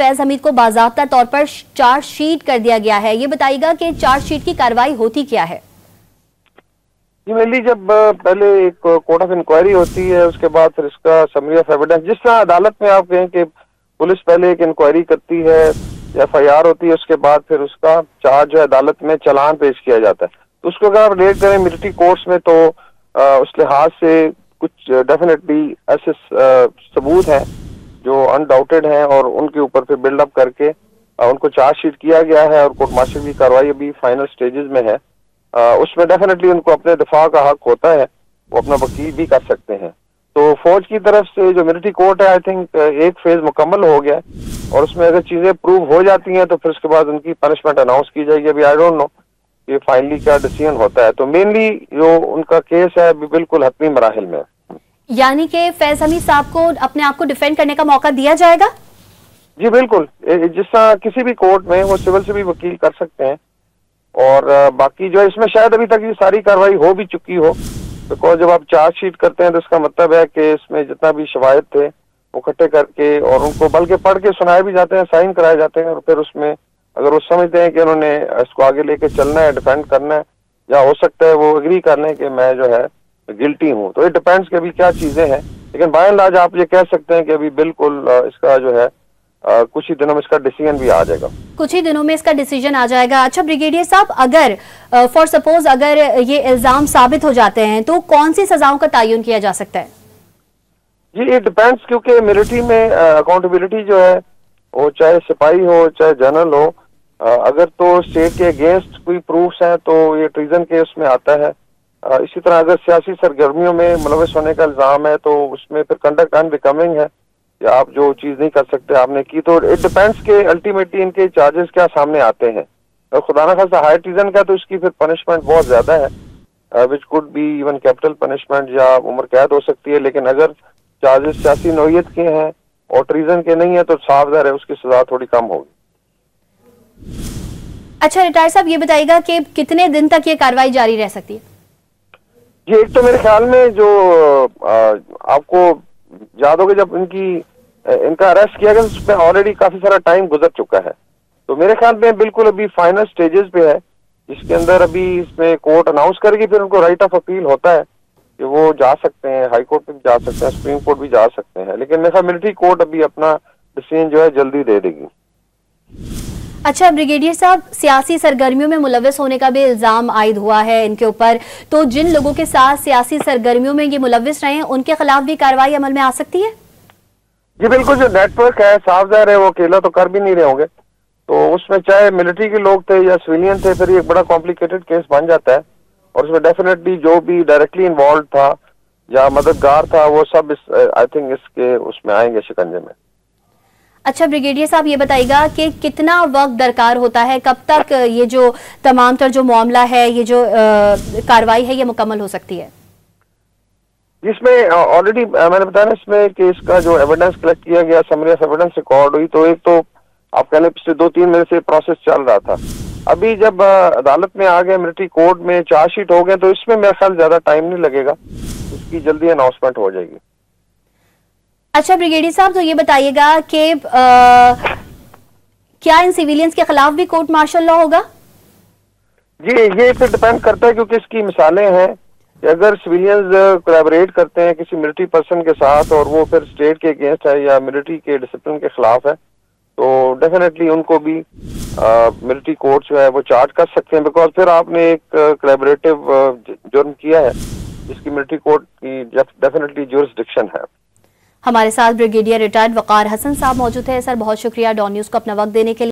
फैज हमीद को बाज़ाब्ता तौर पर चार्जशीट कर दिया गया है। ये बताइएगा कि चार्जशीट की कार्रवाई होती क्या है? जी मेनली जब पहले एक कोर्ट ऑफ इंक्वायरी होती है, उसके बाद फिर इसका समरी ऑफ एविडेंस, जिस तरह अदालत में आप कहें कि पुलिस पहले एक इंक्वायरी करती है, FIR होती है, उसके बाद फिर उसका चार्ज जो अदालत में चालान पेश किया जाता है। तो उसको अगर आप रेट करें मिलिट्री कोर्ट्स में तो उस लिहाज से कुछ डेफिनेटली ऐसे सबूत हैं जो अनडाउटेड हैं और उनके ऊपर फिर बिल्डअप करके उनको चार्जशीट किया गया है और कोर्ट मार्शल की कार्रवाई अभी फाइनल स्टेजेस में है। उसमें डेफिनेटली उनको अपने दिफा का हक होता है, वो अपना वकील भी कर सकते हैं। तो फौज की तरफ से जो मिलिट्री कोर्ट है, आई थिंक एक फेज मुकम्मल हो गया है और उसमें अगर चीजें प्रूव हो जाती हैं तो फिर उसके बाद उनकी पनिशमेंट अनाउंस की जाएगी। अभी आई डोंट नो कि फाइनली क्या डिसीजन होता है। तो मेनली जो उनका केस है अभी बिल्कुल हतमी मराहिल में। यानी कि फैज हमीद साहब को अपने आप को डिफेंड करने का मौका दिया जाएगा? जी बिल्कुल, जिस तरह किसी भी कोर्ट में वो सिविल से भी वकील कर सकते हैं। और बाकी जो इसमें शायद अभी तक ये सारी कार्रवाई हो भी चुकी हो, बिकॉज जब आप चार्जशीट करते हैं तो इसका मतलब है कि इसमें जितना भी शवाहिद थे वो इकट्ठे करके और उनको बल्कि पढ़ के सुनाए भी जाते हैं, साइन कराए जाते हैं और फिर उसमें अगर वो समझते हैं कि उन्होंने इसको आगे लेके चलना है, डिफेंड करना है, या हो सकता है वो एग्री कर लें कि मैं जो है गिल्टी हूँ। तो इट डिपेंड्स कि अभी क्या चीजें हैं, लेकिन बाय एंड लार्ज आप ये कह सकते हैं कि अभी बिल्कुल इसका जो है कुछ ही दिनों में इसका डिसीजन भी आ जाएगा। कुछ ही दिनों में इसका डिसीजन आ जाएगा। अच्छा ब्रिगेडियर साहब, अगर फॉर सपोज अगर ये इल्जाम साबित हो जाते हैं तो कौन सी सजाओं का तयन किया जा सकता है? जी इट डिपेंड्स, क्योंकि मिलिट्री में अकाउंटेबिलिटी जो है वो चाहे सिपाही हो चाहे जनरल हो, अगर तो स्टेट के अगेंस्ट कोई प्रूफ्स हैं तो ये ट्रीजन केस में आता है। इसी तरह अगर सियासी सरगर्मियों में मुलविस होने का इल्जाम है तो उसमें फिर कंडक्ट अनबिकमिंग है या आप जो चीज नहीं कर सकते आपने की। तो इट डिपेंड्स के अल्टीमेटली इनके चार्जेस क्या सामने आते हैं। और खुदा न खास्ता हाई ट्रीजन का तो इसकी फिर पनिशमेंट बहुत ज्यादा है, which could be even capital punishment या उम्र कैद हो सकती है। लेकिन अगर चार्जेस सियासी नौयत के हैं और ट्रीजन के नहीं है तो साफ ज़ाहिर है उसकी सजा थोड़ी कम होगी। अच्छा रिटायर साहब, ये बताइएगा कि कितने दिन तक ये कार्रवाई जारी रह सकती है? जी एक तो मेरे ख्याल में जो आपको याद होगा जब इनका अरेस्ट किया गया उसमें ऑलरेडी काफी सारा टाइम गुजर चुका है। तो मेरे ख्याल में बिल्कुल अभी फाइनल स्टेजेस पे है, जिसके अंदर अभी इसमें कोर्ट अनाउंस करेगी, फिर उनको राइट ऑफ अपील होता है कि वो जा सकते हैं, हाई कोर्ट पे भी जा सकते हैं, सुप्रीम कोर्ट भी जा सकते हैं। लेकिन मेरा मिलिट्री कोर्ट अभी अपना डिसीजन जो है जल्दी दे देगी। अच्छा ब्रिगेडियर साहब, सियासी सरगर्मियों में मुलविस होने का भी इल्जाम आयद हुआ है इनके ऊपर, तो जिन लोगों के साथ सियासी सरगर्मियों में ये मुलविस रहे हैं उनके खिलाफ भी कार्रवाई अमल में आ सकती है? जी बिल्कुल, जो नेटवर्क है साफ ज़ाहिर है वो अकेला तो कर भी नहीं रहे होंगे, तो उसमें चाहे मिलिट्री के लोग थे या सिविलियन थे, फिर एक बड़ा कॉम्प्लिकेटेड केस बन जाता है और उसमें डेफिनेटली जो भी डायरेक्टली इन्वॉल्व था या मददगार था वो सब आई थिंक इसके उसमें आएंगे शिकंजे में। अच्छा ब्रिगेडियर साहब, ये बताइएगा कि कितना वक्त दरकार होता है, कब तक ये जो तमाम तर जो मामला है, ये जो कार्रवाई है, ये मुकम्मल हो सकती है? जिसमें ऑलरेडी मैंने बताया ना इसमें कि इसका जो एविडेंस कलेक्ट किया गया, समरी ऑफ एविडेंस रिकॉर्ड हुई, तो एक तो आप कह लें पिछले 2-3 महीने से प्रोसेस चल रहा था। अभी जब अदालत में आ गए, मिलिट्री कोर्ट में चार्जशीट हो गए, तो इसमें मेरे ख्याल ज्यादा टाइम नहीं लगेगा, इसकी जल्दी अनाउंसमेंट हो जाएगी। अच्छा ब्रिगेडियर साहब, तो ये बताइएगा कि क्या इन सिविलियंस के खिलाफ भी कोर्ट मार्शल लॉ होगा? जी ये फिर डिपेंड करता है, क्योंकि इसकी मिसालें हैं कि अगर सिविलियंस कोलैबोरेट करते हैं किसी मिलिट्री पर्सन के साथ और वो फिर स्टेट के अगेंस्ट है या मिलिट्री के डिसिप्लिन के खिलाफ है, तो डेफिनेटली उनको भी मिलिट्री कोर्ट जो है वो चार्ज कर सकते हैं, बिकॉज फिर आपने एक कोलैबोरेटिव जुर्म किया है जिसकी मिलिट्री कोर्ट की डेफिनेटली ज्यूरिसडिक्शन है। हमारे साथ ब्रिगेडियर रिटायर्ड वकार हसन साहब मौजूद है। सर बहुत शुक्रिया डॉन न्यूज को अपना वक्त देने के लिए।